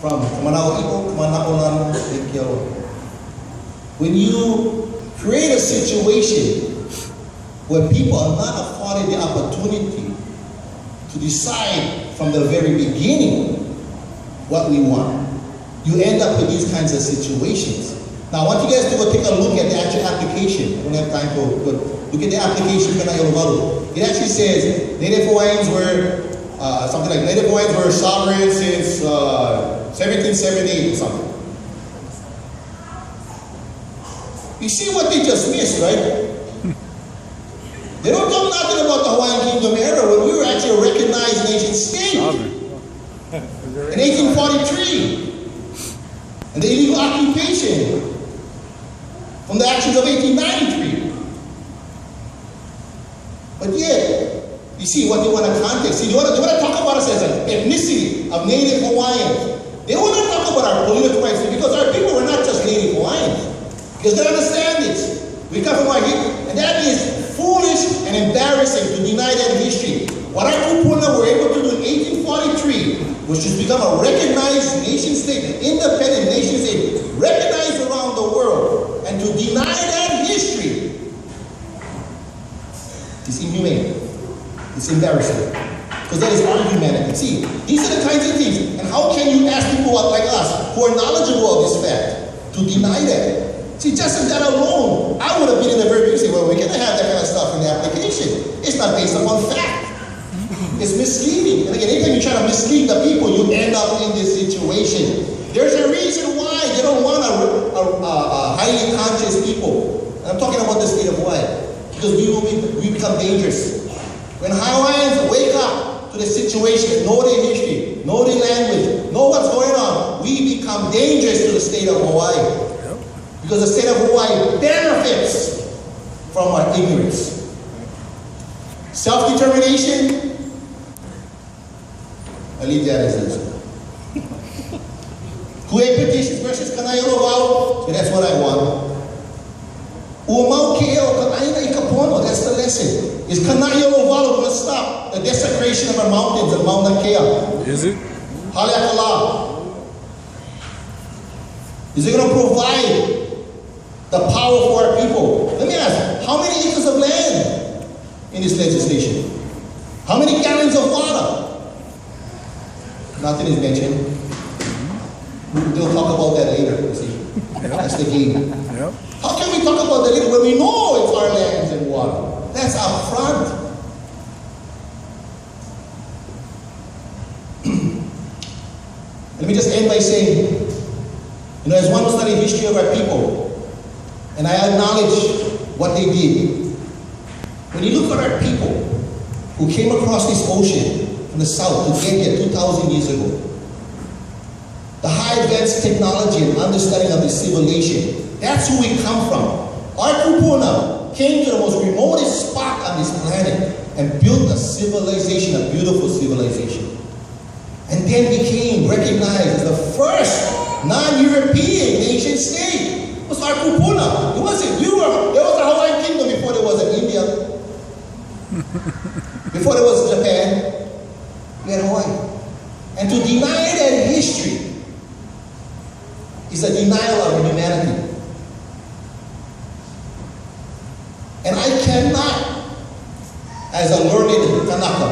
from when you create a situation where people are not afforded the opportunity to decide from the very beginning what we want, you end up with these kinds of situations. Now I want you guys to go take a look at the actual application. I don't have time for it, but look at the application Kanaiolowalu. It actually says Native Hawaiians were something like Native Hawaiians were sovereign since 1778 or something. You see what they just missed, right? They don't talk nothing about the Hawaiian Kingdom era when we were actually a recognized nation state in 1843, and the illegal occupation from the actions of 1893. But yet, you see what they want to context. See, they want to talk about us as an ethnicity of Native Hawaiians. They want to talk about our political rights because our people were not just Native Hawaiians. Because they understand it. We come from our history, and that is foolish and embarrassing to deny that history. What our kupuna were able to do in 1843 was just become a recognized nation state, an independent nation state, recognized around the world, and to deny that history is inhumane. It's embarrassing. Because that is our humanity. See, these are the kinds of things. And how can you ask people like us, who are knowledgeable of this fact, to deny that? See, just in that alone, I would have been in the very beginning, well, we can't have that kind of stuff in the application. It's not based upon fact. It's misleading. And again, anytime you try to mislead the people, you end up in this situation. There's a reason why they don't want a highly conscious people. And I'm talking about the state of Hawaii. Because we become dangerous. When Hawaiians wake up to the situation, know their history, know their language, know what's going on, we become dangerous to the state of Hawaii. Because the state of Hawaii benefits from our ignorance. Self-determination, I leave that as is. Ku'e petitions versus Kanaiolowalu, so that's what I want. Uhmc Kaeo, that's the lesson. Is Kanaiolowalu going to stop the desecration of our mountains and Mauna Kea? Is it? Haleakala. Is it going to provide the power for our people? Let me ask, how many acres of land in this legislation? How many gallons of water? Nothing is mentioned. We'll talk about that later, you see. Yep. That's the game. Yep. How can we talk about that later when we know it's our lands and water? That's up front. Let me just end by saying, as one who studied history of our people, and I acknowledge what they did. When you look at our people who came across this ocean from the south to get here 2,000 years ago, the high advanced technology and understanding of this civilization, that's who we come from. Our kupuna came to the most remotest spot on this planet and built a civilization, a beautiful civilization. And then became recognized as the first non-European nation state. It was our kupuna. It wasn't. There was a Hawaiian kingdom before there was an India. Before there was Japan. We had Hawaii. And to deny that history is a denial of humanity. And I cannot, as a learned Kanaka,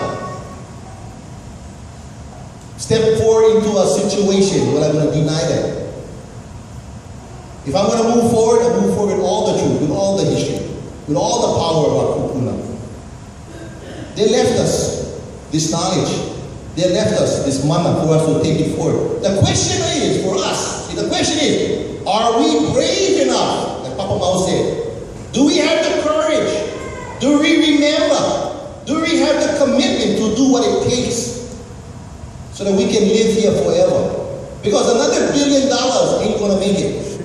step forward into a situation where I'm going to deny that. If I'm going to move forward, I move forward with all the truth, with all the history, with all the power of our kupuna. They left us this knowledge. They left us this mana for us to take it forward. The question is, for us, the question is, are we brave enough, like Papa Mau said? Do we have the courage? Do we remember? Do we have the commitment to do what it takes so that we can live here forever? Because another $1 billion ain't going to make it.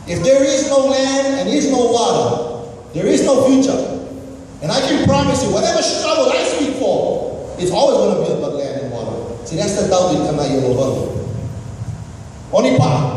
If there is no land and there is no water, there is no future. And I can promise you, whatever struggle I speak for, it's always going to be about land and water. See, that's the doubt in Kanaiolowalu. Onipaa.